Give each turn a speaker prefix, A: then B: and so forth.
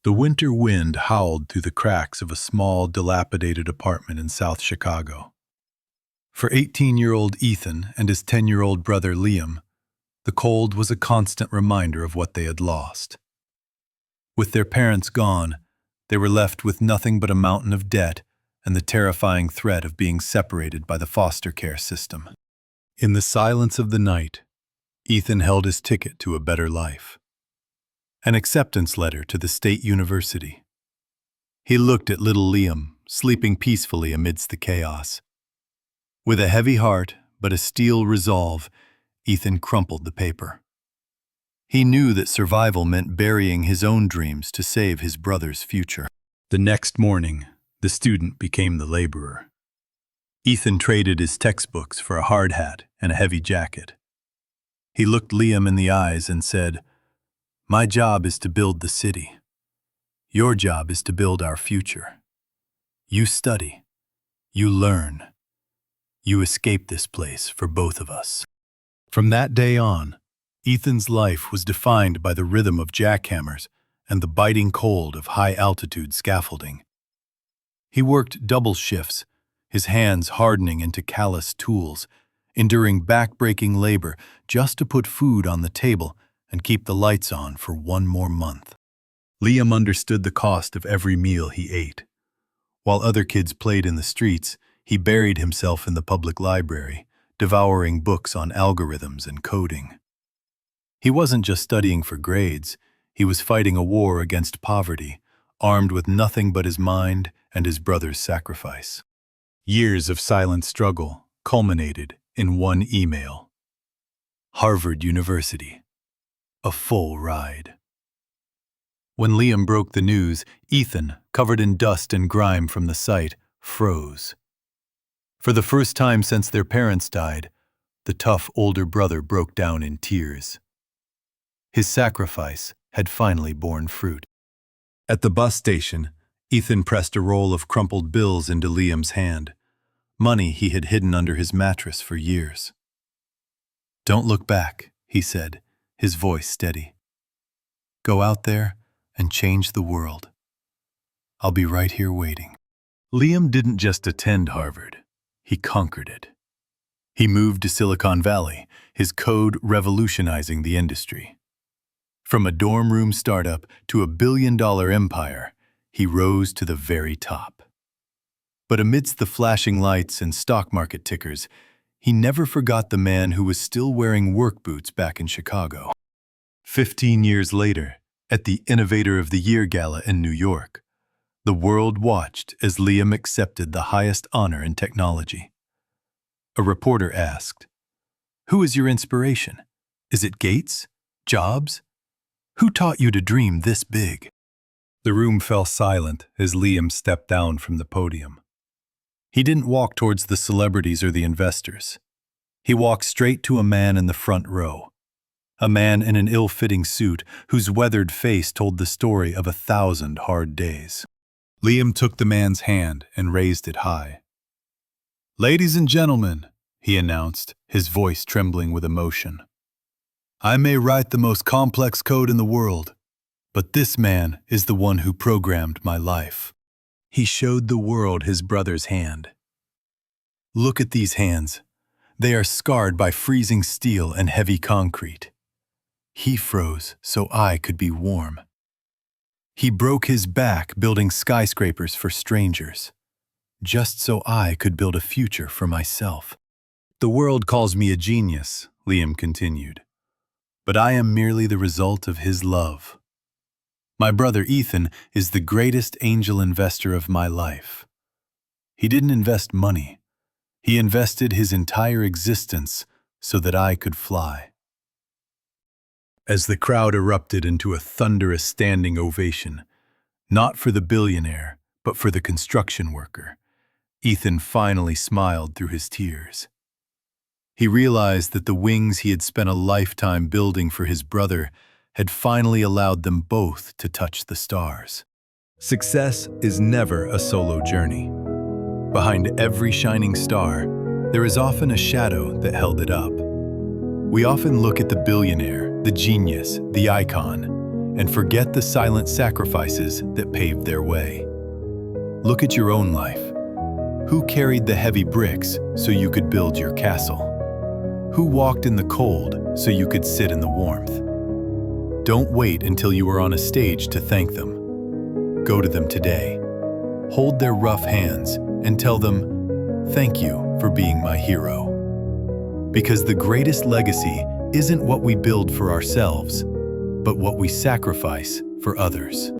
A: The winter wind howled through the cracks of a small, dilapidated apartment in South Chicago. For 18-year-old Ethan and his 10-year-old brother Liam, the cold was a constant reminder of what they had lost. With their parents gone, they were left with nothing but a mountain of debt and the terrifying threat of being separated by the foster care system. In the silence of the night, Ethan held his ticket to a better life. An acceptance letter to the state university. He looked at little Liam, sleeping peacefully amidst the chaos. With a heavy heart but a steel resolve, Ethan crumpled the paper. He knew that survival meant burying his own dreams to save his brother's future. The next morning, the student became the laborer. Ethan traded his textbooks for a hard hat and a heavy jacket. He looked Liam in the eyes and said, "My job is to build the city. Your job is to build our future. You study. You learn. You escape this place for both of us." From that day on, Ethan's life was defined by the rhythm of jackhammers and the biting cold of high-altitude scaffolding. He worked double shifts, his hands hardening into callous tools, enduring back-breaking labor just to put food on the table and keep the lights on for one more month. Liam understood the cost of every meal he ate. While other kids played in the streets, he buried himself in the public library, devouring books on algorithms and coding. He wasn't just studying for grades, he was fighting a war against poverty, armed with nothing but his mind and his brother's sacrifice. Years of silent struggle culminated in one email. Harvard University. A full ride. When Liam broke the news, Ethan, covered in dust and grime from the site, froze. For the first time since their parents died, the tough older brother broke down in tears. His sacrifice had finally borne fruit. At the bus station, Ethan pressed a roll of crumpled bills into Liam's hand, money he had hidden under his mattress for years. "Don't look back," he said, his voice steady. "Go out there and change the world. I'll be right here waiting." Liam didn't just attend Harvard, he conquered it. He moved to Silicon Valley, his code revolutionizing the industry. From a dorm room startup to a billion-dollar empire, he rose to the very top. But amidst the flashing lights and stock market tickers, he never forgot the man who was still wearing work boots back in Chicago. 15 years later, at the Innovator of the Year Gala in New York, the world watched as Liam accepted the highest honor in technology. A reporter asked, "Who is your inspiration? Is it Gates? Jobs? Who taught you to dream this big?" The room fell silent as Liam stepped down from the podium. He didn't walk towards the celebrities or the investors. He walked straight to a man in the front row, a man in an ill-fitting suit whose weathered face told the story of 1,000 hard days. Liam took the man's hand and raised it high. "Ladies and gentlemen," he announced, his voice trembling with emotion, "I may write the most complex code in the world, but this man is the one who programmed my life." He showed the world his brother's hand. "Look at these hands. They are scarred by freezing steel and heavy concrete. He froze so I could be warm. He broke his back building skyscrapers for strangers, just so I could build a future for myself. The world calls me a genius," Liam continued, "but I am merely the result of his love. My brother Ethan is the greatest angel investor of my life. He didn't invest money. He invested his entire existence so that I could fly." As the crowd erupted into a thunderous standing ovation, not for the billionaire, but for the construction worker, Ethan finally smiled through his tears. He realized that the wings he had spent a lifetime building for his brother had finally allowed them both to touch the stars. Success is never a solo journey. Behind every shining star, there is often a shadow that held it up. We often look at the billionaire, the genius, the icon, and forget the silent sacrifices that paved their way. Look at your own life. Who carried the heavy bricks so you could build your castle? Who walked in the cold so you could sit in the warmth? Don't wait until you are on a stage to thank them. Go to them today. Hold their rough hands and tell them, "Thank you for being my hero." Because the greatest legacy isn't what we build for ourselves, but what we sacrifice for others.